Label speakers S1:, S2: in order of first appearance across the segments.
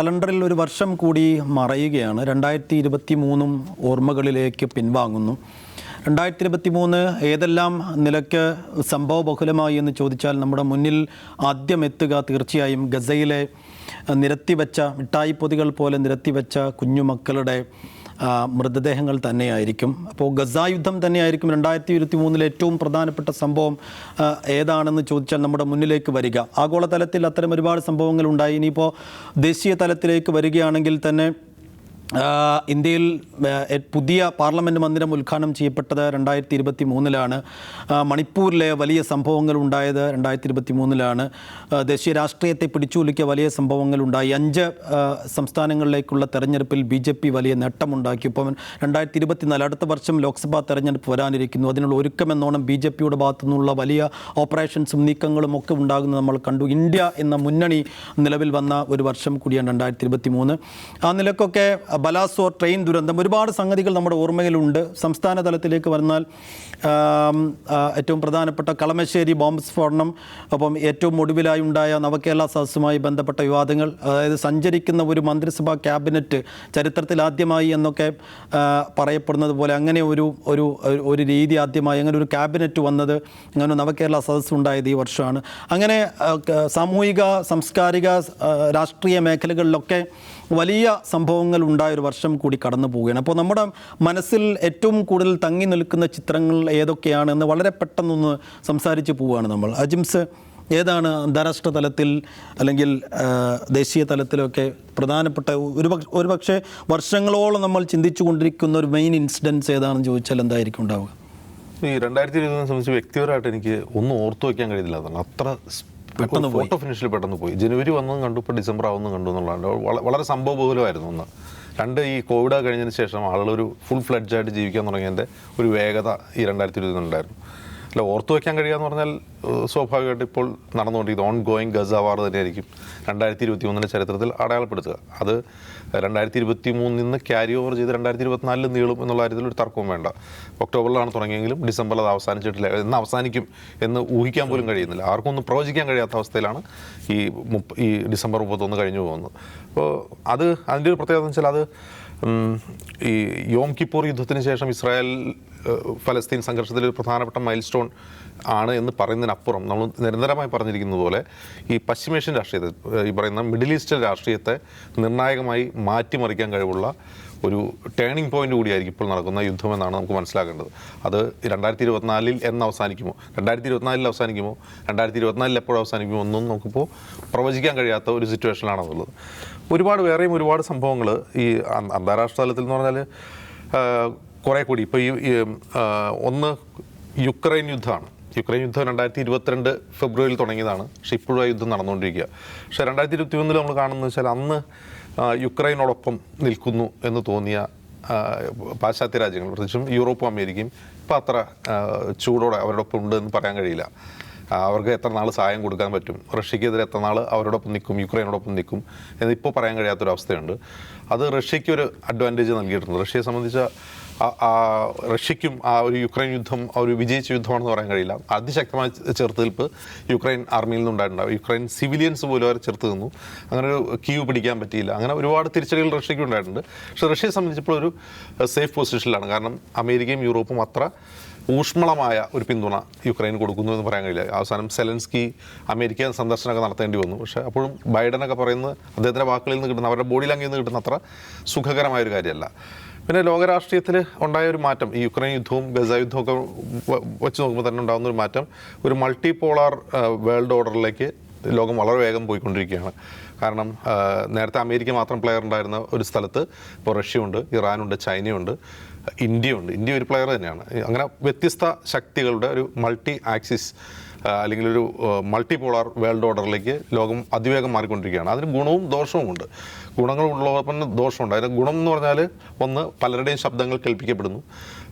S1: കലണ്ടറിൽ ഒരു വർഷം കൂടി മറയുകയാണ്. 2023 ഓർമ്മകളിലേക്ക് പിൻവാങ്ങുന്നു. 2023 ഏതെല്ലാം നിലയ്ക്ക് സംഭവബഹുലമായി എന്ന് ചോദിച്ചാൽ നമ്മുടെ മുന്നിൽ ആദ്യം എത്തുക തീർച്ചയായും ഗസയിലെ നിരത്തിവെച്ച മിഠായി പൊതികൾ പോലെ നിരത്തിവെച്ച കുഞ്ഞുമക്കളുടെ മൃതദേഹങ്ങൾ തന്നെയായിരിക്കും. അപ്പോൾ ഗസ യുദ്ധം തന്നെയായിരിക്കും 2023 ഏറ്റവും പ്രധാനപ്പെട്ട സംഭവം ഏതാണെന്ന് ചോദിച്ചാൽ നമ്മുടെ മുന്നിലേക്ക് വരിക. ആഗോളതലത്തിൽ അത്തരം ഒരുപാട് സംഭവങ്ങൾ ഉണ്ടായി. ഇനിയിപ്പോൾ ദേശീയ തലത്തിലേക്ക് വരികയാണെങ്കിൽ തന്നെ ഇന്ത്യയിൽ പുതിയ പാർലമെൻറ്റ് മന്ദിരം ഉദ്ഘാടനം ചെയ്യപ്പെട്ടത് 2023 മണിപ്പൂരിലെ വലിയ സംഭവങ്ങൾ ഉണ്ടായത് 2023 ദേശീയ രാഷ്ട്രീയത്തെ പിടിച്ചുകുലുക്കിയ വലിയ സംഭവങ്ങൾ ഉണ്ടായി. 5 സംസ്ഥാനങ്ങളിലേക്കുള്ള തെരഞ്ഞെടുപ്പിൽ BJP വലിയ നേട്ടമുണ്ടാക്കി. ഇപ്പം 2024 അടുത്ത വർഷം ലോക്സഭാ തെരഞ്ഞെടുപ്പ് വരാനിരിക്കുന്നു. അതിനുള്ള ഒരുക്കമെന്നോണം BJPയുടെ ഭാഗത്തു നിന്നുള്ള വലിയ ഓപ്പറേഷൻസും നീക്കങ്ങളും ഒക്കെ ഉണ്ടാകുന്നത് നമ്മൾ കണ്ടു. ഇന്ത്യ എന്ന മുന്നണി നിലവിൽ വന്ന ഒരു വർഷം കൂടിയാണ് 2023. ആ നിലക്കൊക്കെ ബലാസോർ ട്രെയിൻ ദുരന്തം, ഒരുപാട് സംഗതികൾ നമ്മുടെ ഓർമ്മയിലുണ്ട്. സംസ്ഥാന തലത്തിലേക്ക് വന്നാൽ ഏറ്റവും പ്രധാനപ്പെട്ട കളമശ്ശേരി ബോംബ് സ്ഫോടനം, അപ്പം ഏറ്റവും ഒടുവിലായി ഉണ്ടായ നവകേരള സദസ്സുമായി ബന്ധപ്പെട്ട വിവാദങ്ങൾ, അതായത് സഞ്ചരിക്കുന്ന ഒരു മന്ത്രിസഭാ ക്യാബിനറ്റ് ചരിത്രത്തിൽ ആദ്യമായി എന്നൊക്കെ പറയപ്പെടുന്നത് പോലെ അങ്ങനെ ഒരു രീതി ആദ്യമായി അങ്ങനെ ഒരു ക്യാബിനറ്റ് വന്നത്, അങ്ങനെ നവകേരള സദസ്സ് ഉണ്ടായത് ഈ വർഷമാണ്. അങ്ങനെ സാമൂഹിക സാംസ്കാരിക രാഷ്ട്രീയ മേഖലകളിലൊക്കെ വലിയ സംഭവങ്ങൾ ഉണ്ടായൊരു വർഷം കൂടി കടന്നു പോവുകയാണ്. അപ്പോൾ നമ്മുടെ മനസ്സിൽ ഏറ്റവും കൂടുതൽ തങ്ങി നിൽക്കുന്ന ചിത്രങ്ങൾ ഏതൊക്കെയാണെന്ന് വളരെ പെട്ടെന്നൊന്ന് സംസാരിച്ച് പോവുകയാണ് നമ്മൾ. അജിംസ്, ഏതാണ് അന്താരാഷ്ട്ര തലത്തിൽ അല്ലെങ്കിൽ ദേശീയ തലത്തിലൊക്കെ പ്രധാനപ്പെട്ട ഒരുപക്ഷെ വർഷങ്ങളോളം നമ്മൾ ചിന്തിച്ചു കൊണ്ടിരിക്കുന്ന ഒരു മെയിൻ ഇൻസിഡൻസ് ഏതാണെന്ന് ചോദിച്ചാൽ എന്തായിരിക്കും ഉണ്ടാവുക?
S2: ഈ 2020 സംബന്ധിച്ച് വ്യക്തിപരമായിട്ട് എനിക്ക് ഒന്നും ഓർത്തു വയ്ക്കാൻ കഴിയുന്നില്ല. അത്ര പെട്ടെന്ന് ഫോട്ടോ ഫിനിഷിൽ പെട്ടെന്ന് പോയി. ജനുവരി വന്നതും കണ്ടു, ഇപ്പോൾ ഡിസംബർ ആവുന്നതും കണ്ടു എന്നുള്ളതാണ്. വളരെ സംഭവബഹുലമായിരുന്നു. ഒന്ന് 2 ഈ കോവിഡ് കഴിഞ്ഞതിന് ശേഷം ആളുകളൊരു ഫുൾ ഫ്ലെഡ്ജായിട്ട് ജീവിക്കാൻ തുടങ്ങിയതിൻ്റെ ഒരു വേഗത ഈ 2020 ഉണ്ടായിരുന്നു. അല്ല, ഓർത്തു വയ്ക്കാൻ കഴിയുകയെന്ന് പറഞ്ഞാൽ സ്വാഭാവികമായിട്ട് ഇപ്പോൾ നടന്നുകൊണ്ടിരിക്കുന്നത് ഓൺ ഗോയിങ് ഗസ വാർ തന്നെയായിരിക്കും 2023 ചരിത്രത്തിൽ അടയാളപ്പെടുത്തുക. അത് 2023 നിന്ന് ക്യാരി ഓവർ ചെയ്ത് 2024 നീളും എന്നുള്ള കാര്യത്തിൽ ഒരു തർക്കവും വേണ്ട. ഒക്ടോബറിലാണ് തുടങ്ങിയെങ്കിലും ഡിസംബറിൽ അത് അവസാനിച്ചിട്ടില്ല. എന്ന് അവസാനിക്കും എന്ന് ഊഹിക്കാൻ പോലും കഴിയുന്നില്ല. ആർക്കും ഒന്നും പ്രവചിക്കാൻ കഴിയാത്ത അവസ്ഥയിലാണ് ഈ ഡിസംബർ 31 കഴിഞ്ഞു പോകുന്നത്. അപ്പോൾ അതിൻ്റെ ഒരു പ്രത്യേകത എന്ന് വെച്ചാൽ അത് ഈ യോം കിപ്പൂർ യുദ്ധത്തിന് ശേഷം ഇസ്രായേൽ ഫലസ്തീൻ സംഘർഷത്തിൽ ഒരു പ്രധാനപ്പെട്ട മൈൽ സ്റ്റോൺ ആണ് എന്ന് പറയുന്നതിനപ്പുറം നമ്മൾ നിരന്തരമായി പറഞ്ഞിരിക്കുന്നത് പോലെ ഈ പശ്ചിമേഷ്യൻ രാഷ്ട്രീയത്തെ, ഈ പറയുന്ന മിഡിൽ ഈസ്റ്റേൺ രാഷ്ട്രീയത്തെ നിർണായകമായി മാറ്റിമറിക്കാൻ കഴിവുള്ള ഒരു ടേണിംഗ് പോയിന്റ് കൂടിയായിരിക്കും ഇപ്പോൾ നടക്കുന്ന യുദ്ധമെന്നാണ് നമുക്ക് മനസ്സിലാക്കേണ്ടത്. അത് 2024 എന്ന് അവസാനിക്കുമോ, 2024 അവസാനിക്കുമോ, 2024 എപ്പോഴും അവസാനിക്കുമോ ഒന്നും നമുക്കിപ്പോൾ പ്രവചിക്കാൻ കഴിയാത്ത ഒരു സിറ്റുവേഷനിലാണെന്നുള്ളത്. വേറെയും ഒരുപാട് സംഭവങ്ങൾ ഈ അന്താരാഷ്ട്ര തലത്തിൽ എന്ന് പറഞ്ഞാൽ കുറേ കൂടി ഇപ്പോൾ ഒന്ന് യുക്രൈൻ യുദ്ധമാണ്. യുക്രൈൻ യുദ്ധം 2022 ഫെബ്രുവരിയിൽ തുടങ്ങിയതാണ്. പക്ഷേ ഇപ്പോഴും ആ യുദ്ധം നടന്നുകൊണ്ടിരിക്കുക. പക്ഷേ 2021 നമ്മൾ കാണുന്നത് വെച്ചാൽ അന്ന് യുക്രൈനോടൊപ്പം നിൽക്കുന്നു എന്ന് തോന്നിയ പാശ്ചാത്യ രാജ്യങ്ങൾ, പ്രത്യേകിച്ചും യൂറോപ്പും അമേരിക്കയും ഇപ്പോൾ അത്ര ചൂടോടെ അവരോടൊപ്പം ഉണ്ട് എന്ന് പറയാൻ കഴിയില്ല. അവർക്ക് എത്ര നാൾ സഹായം കൊടുക്കാൻ പറ്റും, റഷ്യക്കെതിരെ എത്ര നാൾ അവരോടൊപ്പം നിൽക്കും, യുക്രൈനോടൊപ്പം നിൽക്കും എന്നിപ്പോൾ പറയാൻ കഴിയാത്തൊരവസ്ഥയുണ്ട്. അത് റഷ്യയ്ക്കൊരു അഡ്വാൻറ്റേജ് നൽകിയിട്ടുണ്ട്. റഷ്യയെ സംബന്ധിച്ച റഷ്യയ്ക്കും ആ ഒരു യുക്രൈൻ യുദ്ധം ഒരു വിജയിച്ച യുദ്ധമാണെന്ന് പറയാൻ കഴിയില്ല. അതിശക്തമായ ചെറുത്തുനിൽപ്പ് യുക്രൈൻ ആർമിയിൽ നിന്നുണ്ടായിട്ടുണ്ടാവും. യുക്രൈൻ സിവിലിയൻസ് പോലും അവർ ചെറുത്ത് നിന്നു. അങ്ങനെ ഒരു കീവ് പിടിക്കാൻ പറ്റിയില്ല. അങ്ങനെ ഒരുപാട് തിരിച്ചടികൾ റഷ്യയ്ക്ക് ഉണ്ടായിട്ടുണ്ട്. പക്ഷേ റഷ്യയെ സംബന്ധിച്ചപ്പോൾ ഒരു സേഫ് പൊസിഷനിലാണ്. കാരണം അമേരിക്കയും യൂറോപ്പും അത്ര ഊഷ്മളമായ ഒരു പിന്തുണ യുക്രൈന് കൊടുക്കുന്നു എന്ന് പറയാൻ കഴിയില്ല. അവസാനം സെലൻസ്കി അമേരിക്ക സന്ദർശനമൊക്കെ നടത്തേണ്ടി വന്നു. പക്ഷേ അപ്പോഴും ബൈഡനൊക്കെ പറയുന്നത് അദ്ദേഹത്തിൻ്റെ വാക്കുകളിൽ നിന്ന് കിട്ടുന്ന, അവരുടെ ബോഡി ലാംഗ്വേജിൽ നിന്ന് കിട്ടുന്ന അത്ര സുഖകരമായൊരു കാര്യമല്ല. പിന്നെ ലോകരാഷ്ട്രീയത്തിൽ ഉണ്ടായ ഒരു മാറ്റം, ഈ യുക്രൈൻ യുദ്ധവും ഗസ യുദ്ധമൊക്കെ വെച്ച് നോക്കുമ്പോൾ തന്നെ ഉണ്ടാകുന്ന ഒരു മാറ്റം, ഒരു മൾട്ടി പോളാർ വേൾഡ് ഓർഡറിലേക്ക് ലോകം വളരെ വേഗം പോയിക്കൊണ്ടിരിക്കുകയാണ്. കാരണം നേരത്തെ അമേരിക്ക മാത്രം പ്ലെയർ ഉണ്ടായിരുന്ന ഒരു സ്ഥലത്ത് ഇപ്പോൾ റഷ്യയുണ്ട്, ഇറാനുണ്ട്, ചൈനയുണ്ട്, ഇന്ത്യയുണ്ട്. ഇന്ത്യ ഒരു പ്ലെയർ തന്നെയാണ്. അങ്ങനെ വ്യത്യസ്ത ശക്തികളുടെ ഒരു മൾട്ടി ആക്സിസ് അല്ലെങ്കിൽ ഒരു മൾട്ടി പോളാർ വേൾഡ് ഓർഡറിലേക്ക് ലോകം അതിവേഗം മാറിക്കൊണ്ടിരിക്കുകയാണ്. അതിന് ഗുണവും ദോഷവുമുണ്ട്. ഗുണങ്ങളുള്ളപ്പോൾ ദോഷമുണ്ട്. അതിന് ഗുണം എന്ന് പറഞ്ഞാൽ ഒന്ന്, പലരുടെയും ശബ്ദങ്ങൾ കേൾപ്പിക്കപ്പെടുന്നു.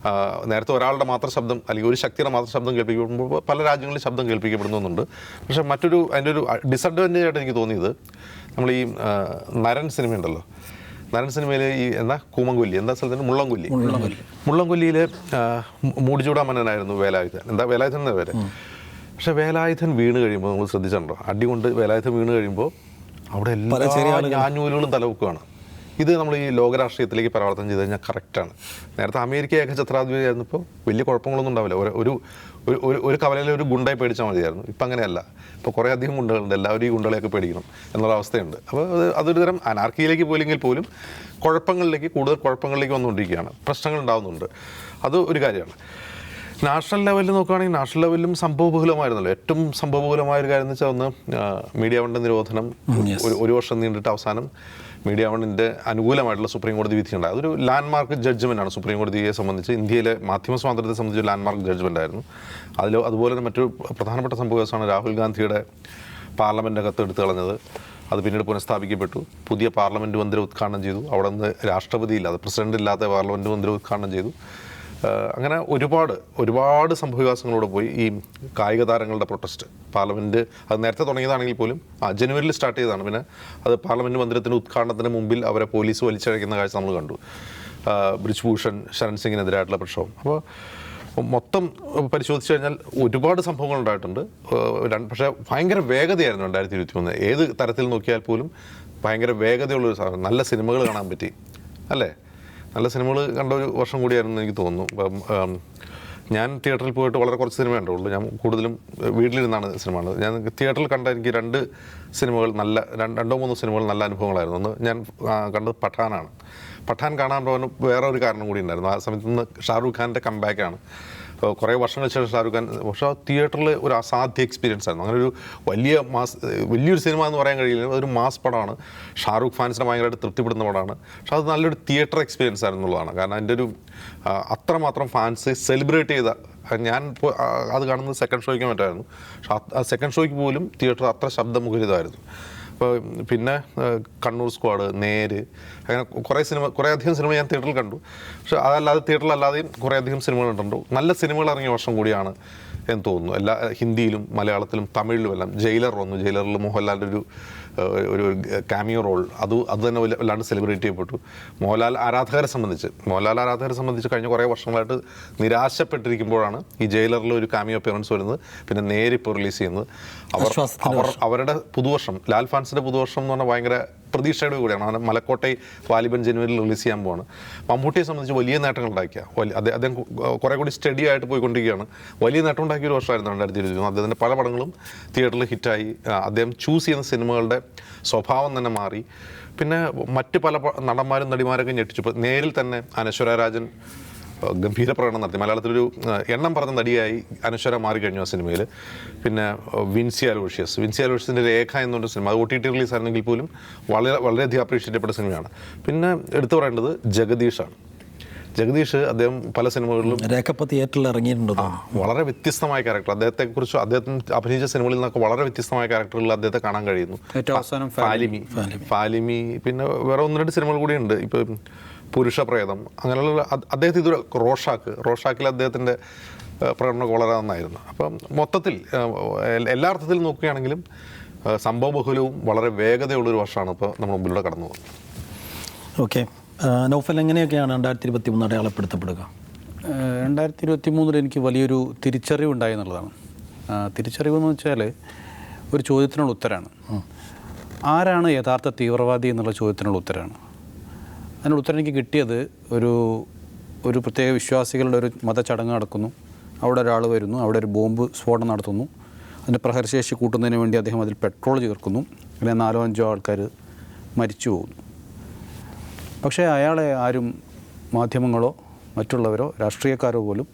S2: നേരത്തെ ഒരാളുടെ മാത്രം ശബ്ദം അല്ലെങ്കിൽ ഒരു ശക്തിയുടെ മാത്രം ശബ്ദം കേൾപ്പിക്കപ്പെടുമ്പോൾ പല രാജ്യങ്ങളിലും ശബ്ദം കേൾപ്പിക്കപ്പെടുന്നുണ്ട്. പക്ഷേ അതിൻ്റെ ഒരു ഡിസഡ്വാൻറ്റേജ് ആയിട്ട് എനിക്ക് തോന്നിയത്, നമ്മൾ ഈ നരൻ സിനിമയുണ്ടല്ലോ, നരൻ സിനിമയിൽ ഈ കൂമംകൊല്ലി സ്ഥലത്തിന് മുള്ളംകൊല്ലിയിൽ മൂടിച്ചൂടാമന്നനായിരുന്നു വേലായുധൻ. വേലായുധൻ എന്ന പേര്. പക്ഷേ വേലായുധൻ വീണ് കഴിയുമ്പോൾ നമ്മൾ ശ്രദ്ധിച്ചിട്ടുണ്ടോ, അടി കൊണ്ട് വേലായുധൻ വീണ് കഴിയുമ്പോൾ അവിടെ എല്ലാ ഞാഞ്ഞൂലുകളും തലവെക്കുകയാണ്. ഇത് നമ്മൾ ഈ ലോകരാഷ്ട്രീയത്തിലേക്ക് പരിവർത്തനം ചെയ്ത് കഴിഞ്ഞാൽ കറക്റ്റാണ്. നേരത്തെ അമേരിക്കയൊക്കെ ഛത്രാധിപതിയായിരുന്നപ്പോൾ വലിയ കുഴപ്പങ്ങളൊന്നും ഉണ്ടാവില്ല. ഒരു കവലയിൽ ഒരു ഗുണ്ടായി പേടിച്ചാൽ മതിയായിരുന്നു. ഇപ്പം അങ്ങനെയല്ല. ഇപ്പോൾ കുറേ അധികം ഗുണ്ടകളുണ്ട്. എല്ലാവരും ഈ ഗുണ്ടകളെയൊക്കെ പേടിക്കണം എന്നുള്ള അവസ്ഥയുണ്ട്. അപ്പോൾ അതൊരു തരം അനാർക്കിയിലേക്ക് പോയില്ലെങ്കിൽ പോലും കൂടുതൽ കുഴപ്പങ്ങളിലേക്ക് വന്നുകൊണ്ടിരിക്കുകയാണ്. പ്രശ്നങ്ങൾ ഉണ്ടാകുന്നുണ്ട്. അത് ഒരു കാര്യമാണ്. നാഷണൽ ലെവലിൽ നോക്കുകയാണെങ്കിൽ നാഷണൽ ലെവലിലും സംഭവബഹുലമായിരുന്നല്ലോ. ഏറ്റവും സംഭവബഹുലമായൊരു കാര്യം എന്ന് വെച്ചാൽ ഒന്ന് മീഡിയ വണ്ണിൻ്റെ നിരോധനം ഒരു വർഷം നീണ്ടിട്ട് അവസാനം മീഡിയ വണ്ണിൻ്റെ അനുകൂലമായിട്ടുള്ള സുപ്രീം കോടതി വിധിയുണ്ടായി. അതൊരു ലാൻഡ്മാർക്ക് ജഡ്ജ്മെൻറ്റാണ് സുപ്രീം കോടതിയെ സംബന്ധിച്ച്. ഇന്ത്യയിലെ മാധ്യമ സ്വാതന്ത്ര്യത്തെ സംബന്ധിച്ച് ലാൻഡ്മാർക്ക് ജഡ്ജ്മെൻ്റ് ആയിരുന്നു. അതുപോലെ തന്നെ മറ്റൊരു പ്രധാനപ്പെട്ട സംഭവമാണ് രാഹുൽ ഗാന്ധിയുടെ പാർലമെൻ്റ് അകത്ത് എടുത്തു കളഞ്ഞത്. അത് പിന്നീട് പുനഃസ്ഥാപിക്കപ്പെട്ടു. പുതിയ പാർലമെൻറ്റ് മന്ദിരം ഉദ്ഘാടനം ചെയ്തു. അവിടെ നിന്ന് രാഷ്ട്രപതി ഇല്ലാതെ, പ്രസിഡന്റ് ഇല്ലാത്ത പാർലമെൻറ്റ് മന്ദിരം ഉദ്ഘാടനം ചെയ്തു. അങ്ങനെ ഒരുപാട് സംഭവവികാസങ്ങളോടെ പോയി. ഈ കായിക താരങ്ങളുടെ പ്രൊട്ടസ്റ്റ് പാർലമെൻറ്റ് അത് നേരത്തെ തുടങ്ങിയതാണെങ്കിൽ പോലും ജനുവരിയിൽ സ്റ്റാർട്ട് ചെയ്തതാണ്. പിന്നെ അത് പാർലമെൻറ്റ് മന്ദിരത്തിൻ്റെ ഉദ്ഘാടനത്തിന് മുമ്പിൽ അവരെ പോലീസ് വലിച്ചഴക്കുന്ന കാഴ്ച നമ്മൾ കണ്ടു. ബ്രിജ്ഭൂഷൺ ശരൺ സിംഗിനെതിരായിട്ടുള്ള പ്രക്ഷോഭം. അപ്പോൾ മൊത്തം പരിശോധിച്ച് കഴിഞ്ഞാൽ ഒരുപാട് സംഭവങ്ങൾ ഉണ്ടായിട്ടുണ്ട്. പക്ഷേ ഭയങ്കര വേഗതയായിരുന്നു 2023. ഏത് തരത്തിൽ നോക്കിയാൽ പോലും ഭയങ്കര വേഗതയുള്ളൊരു സാധനം. നല്ല സിനിമകൾ കാണാൻ പറ്റി അല്ലേ? നല്ല സിനിമകൾ കണ്ട ഒരു വർഷം കൂടിയായിരുന്നു എനിക്ക് തോന്നുന്നു. ഇപ്പം ഞാൻ തിയേറ്ററിൽ പോയിട്ട് വളരെ കുറച്ച് സിനിമ കണ്ടുള്ളൂ. ഞാൻ കൂടുതലും വീട്ടിലിരുന്നാണ് സിനിമ കണ്ടത്. ഞാൻ തിയേറ്ററിൽ കണ്ട എനിക്ക് 2 സിനിമകൾ രണ്ടോ മൂന്നോ സിനിമകൾ നല്ല അനുഭവങ്ങളായിരുന്നു. ഒന്ന് ഞാൻ കണ്ടത് പഠാനാണ്. പഠാൻ കാണാൻ പോകാൻ വേറെ ഒരു കാരണം കൂടി ഉണ്ടായിരുന്നു. ആ സമയത്ത് നിന്ന് ഷാറൂഖ് ഖാൻ്റെ കംബാക്കാണ്. കുറേ വർഷങ്ങൾക്ക് ശേഷം ഷാറൂഖ് ഖാൻ. പക്ഷേ തിയേറ്ററിൽ ഒരു അസാധ്യ എക്സ്പീരിയൻസ് ആയിരുന്നു. അങ്ങനെ ഒരു വലിയൊരു സിനിമ എന്ന് പറയാൻ കഴിയില്ല. അതൊരു മാസ് പടമാണ്. ഷാറൂഖ് ഫാൻസിനെ ഭയങ്കരമായിട്ട് തൃപ്തിപ്പെടുന്ന പടമാണ്. പക്ഷെ അത് നല്ലൊരു തിയേറ്റർ എക്സ്പീരിയൻസ് ആയിരുന്നു എന്നുള്ളതാണ്. കാരണം അതിൻ്റെ ഒരു അത്രമാത്രം ഫാൻസ് സെലിബ്രേറ്റ് ചെയ്ത, ഞാൻ അത് കാണുന്നത് സെക്കൻഡ് ഷോയ്ക്ക് മറ്റായിരുന്നു. പക്ഷെ ആ സെക്കൻഡ് ഷോയ്ക്ക് പോലും തിയേറ്റർ അത്ര ശബ്ദമുഖരിതമായിരുന്നു. അപ്പോൾ പിന്നെ കണ്ണൂർ സ്ക്വാഡ്, നേര്, അങ്ങനെ കുറേ അധികം സിനിമ ഞാൻ തിയേറ്ററിൽ കണ്ടു. പക്ഷെ അതല്ലാതെ തിയേറ്ററിലല്ലാതെയും കുറേ അധികം സിനിമകൾ കണ്ടു. നല്ല സിനിമകൾ ഇറങ്ങിയ വർഷം കൂടിയാണ് എന്ന് തോന്നുന്നു. എല്ലാ ഹിന്ദിയിലും മലയാളത്തിലും തമിഴിലുമെല്ലാം. ജയിലർ വന്നു. ജയിലറിൽ മോഹൻലാലിൻ്റെ ഒരു കാമിയോ റോൾ അത് തന്നെ വല്ലാണ്ട് സെലിബ്രേറ്റ് ചെയ്യപ്പെട്ടു. മോഹൻലാൽ ആരാധകരെ സംബന്ധിച്ച് കഴിഞ്ഞ കുറേ വർഷങ്ങളായിട്ട് നിരാശപ്പെട്ടിരിക്കുമ്പോഴാണ് ഈ ജയിലറിൽ ഒരു കാമിയോ അപ്പിയറൻസ് വരുന്നത്. പിന്നെ നേരിപ്പോൾ റിലീസ് ചെയ്യുന്നത്. അവരുടെ പുതുവർഷം, ലാൽ ഫാൻസിൻ്റെ പുതുവർഷം എന്ന് പറഞ്ഞാൽ ഭയങ്കര പ്രതീക്ഷയുടെ കൂടിയാണ്. അങ്ങനെ മലക്കോട്ടെ വാലിബൻ ജനുവരിയിൽ റിലീസ് ചെയ്യാൻ പോവാണ്. മമ്മൂട്ടിയെ സംബന്ധിച്ച് വലിയ നേട്ടങ്ങൾ ഉണ്ടാക്കിയ അദ്ദേഹം കുറേ കൂടി സ്റ്റഡി ആയിട്ട് പോയിക്കൊണ്ടിരിക്കുകയാണ്. വലിയ നേട്ടം ഉണ്ടാക്കിയ ഒരു വർഷമായിരുന്നു 2023. അദ്ദേഹത്തിൻ്റെ പല പടങ്ങളും തിയേറ്ററിൽ ഹിറ്റായി. അദ്ദേഹം ചൂസ് ചെയ്യുന്ന സിനിമകളുടെ സ്വഭാവം തന്നെ മാറി. പിന്നെ മറ്റ് പല നടന്മാരും നടിമാരൊക്കെ ഞെട്ടിച്ചു. ഇപ്പോൾ നേരിൽ തന്നെ അനശ്വര രാജൻ ഗംഭീര പ്രകടനം നടത്തി. മലയാളത്തിലൊരു എണ്ണം പറഞ്ഞ നടിയായി അനശ്വര മാറിക്കഴിഞ്ഞു ആ സിനിമയിൽ. പിന്നെ വിൻസി അലോഷ്യസിൻ്റെ രേഖ എന്നൊരു സിനിമ, അത് OTT റിലീസ് ആയിരുന്നെങ്കിൽ പോലും വളരെയധികം അപ്രീഷിയേറ്റ് ചെയ്യപ്പെട്ട സിനിമയാണ്. പിന്നെ എടുത്തു പറയേണ്ടത് ജഗദീഷാണ്. അദ്ദേഹം പല സിനിമകളിലും
S1: തിയേറ്ററിൽ ഇറങ്ങിയിട്ടുണ്ട്.
S2: വളരെ വ്യത്യസ്തമായ ക്യാരക്ടർ. അദ്ദേഹത്തെക്കുറിച്ച് അദ്ദേഹം അഭിനയിച്ച സിനിമകളിൽ നിന്നൊക്കെ വളരെ വ്യത്യസ്തമായ ക്യാരക്ടറുകളിൽ അദ്ദേഹത്തെ കാണാൻ കഴിയുന്നു. ഫാലിമി, പിന്നെ വേറെ 1-2 സിനിമകൾ കൂടിയുണ്ട്. ഇപ്പം പുരുഷപ്രേതം, അങ്ങനെയുള്ള അദ്ദേഹത്തെ ഇതൊരു റോഷാക്കിൽ അദ്ദേഹത്തിൻ്റെ പ്രകടനമൊക്കെ വളരെ നന്നായിരുന്നു. അപ്പം മൊത്തത്തിൽ എല്ലാ അർത്ഥത്തിലും നോക്കുകയാണെങ്കിലും സംഭവബഹുലവും വളരെ വേഗതയുള്ളൊരു വർഷമാണ് ഇപ്പോൾ നമ്മൾ മുമ്പിലൂടെ കടന്നു പോകുന്നത്.
S1: ഓക്കെ, നൗഫൽ, എങ്ങനെയൊക്കെയാണ് 2023 അടയാളപ്പെടുത്തപ്പെടുക?
S3: 2023 എനിക്ക് വലിയൊരു തിരിച്ചറിവുണ്ടായി എന്നുള്ളതാണ്. തിരിച്ചറിവെന്ന് വെച്ചാൽ ഒരു ചോദ്യത്തിനുള്ള ഉത്തരമാണ്. ആരാണ് യഥാർത്ഥ തീവ്രവാദി എന്നുള്ള ചോദ്യത്തിനുള്ള ഉത്തരമാണ്. അതിനുള്ള ഉത്തരം എനിക്ക് കിട്ടിയത് ഒരു പ്രത്യേക വിശ്വാസികളുടെ ഒരു മതചടങ്ങ് നടക്കുന്നു. അവിടെ ഒരാൾ വരുന്നു, അവിടെ ഒരു ബോംബ് സ്ഫോടനം നടത്തുന്നു. അതിൻ്റെ പ്രഹരശേഷി കൂട്ടുന്നതിന് വേണ്ടി അദ്ദേഹം അതിൽ പെട്രോൾ ചേർക്കുന്നു. അങ്ങനെ 4-5 ആൾക്കാർ മരിച്ചു പോകുന്നു. പക്ഷേ അയാളെ ആരും മാധ്യമങ്ങളോ മറ്റുള്ളവരോ രാഷ്ട്രീയക്കാരോ പോലും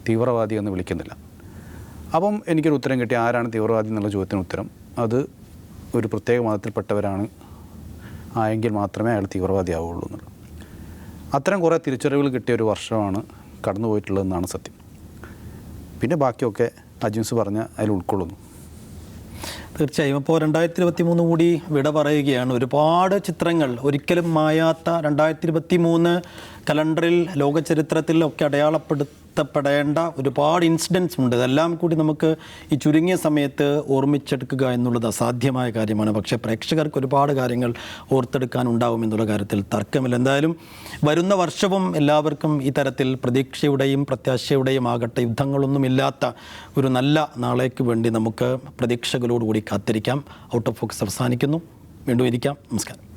S3: തീവ്രവാദി എന്ന് വിളിക്കുന്നില്ല. അപ്പം എനിക്കൊരു ഉത്തരം കിട്ടി, ആരാണ് തീവ്രവാദി എന്നുള്ള ചോദ്യത്തിന് ഉത്തരം അത് ഒരു പ്രത്യേക മതത്തിൽപ്പെട്ടവരാണ് ആയെങ്കിൽ മാത്രമേ അയാൾ തീവ്രവാദിയാവുള്ളൂ എന്നുള്ളത്. അത്തരം കുറേ തിരിച്ചറിവുകൾ കിട്ടിയ ഒരു വർഷമാണ് കടന്നു പോയിട്ടുള്ളതെന്നാണ് സത്യം. പിന്നെ ബാക്കിയൊക്കെ അജിൻസ് പറഞ്ഞ അതിൽ ഉൾക്കൊള്ളുന്നു.
S1: തീർച്ചയായും. അപ്പോൾ 2023 കൂടി വിട പറയുകയാണ്. ഒരുപാട് ചിത്രങ്ങൾ, ഒരിക്കലും മായാത്ത 2023 കലണ്ടറിൽ ലോക ചരിത്രത്തിലൊക്കെ അടയാളപ്പെടുത്തപ്പെടേണ്ട ഒരുപാട് ഇൻസിഡൻസ് ഉണ്ട്. ഇതെല്ലാം കൂടി നമുക്ക് ഈ ചുരുങ്ങിയ സമയത്ത് ഓർമ്മിച്ചെടുക്കുക എന്നുള്ളത് അസാധ്യമായ കാര്യമാണ്. പക്ഷേ പ്രേക്ഷകർക്ക് ഒരുപാട് കാര്യങ്ങൾ ഓർത്തെടുക്കാനുണ്ടാവും എന്നുള്ള കാര്യത്തിൽ തർക്കമില്ല. എന്തായാലും വരുന്ന വർഷവും എല്ലാവർക്കും ഈ തരത്തിൽ പ്രതീക്ഷയുടെയും പ്രത്യാശയുടെയും ആകട്ടെ, യുദ്ധങ്ങളൊന്നുമില്ലാത്ത ഒരു നല്ല നാളേക്ക് വേണ്ടി നമുക്ക് പ്രതീക്ഷകളോടുകൂടി കാത്തിരിക്കാം. ഔട്ട് ഓഫ് ഫോക്കസ് അവസാനിക്കുന്നു. വീണ്ടും ഇരിക്കാം. നമസ്കാരം.